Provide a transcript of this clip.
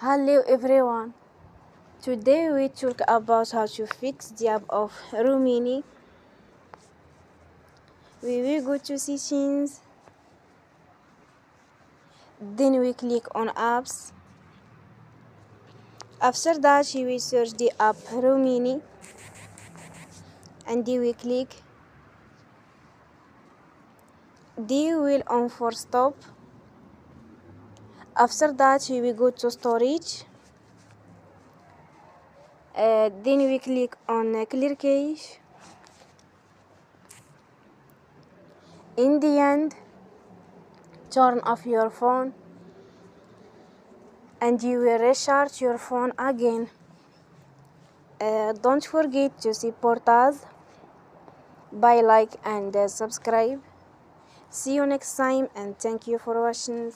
Hello everyone. Today we talk about how to fix the app of Remini. We will go to settings, then we click on apps. After that we will search the app Remini and we click the wheel on for stop. After that we will go to storage. Then we click on clear cache. In the end, turn off your phone and you will recharge your phone again. Don't forget to support us by like and subscribe. See you next time and thank you for watching.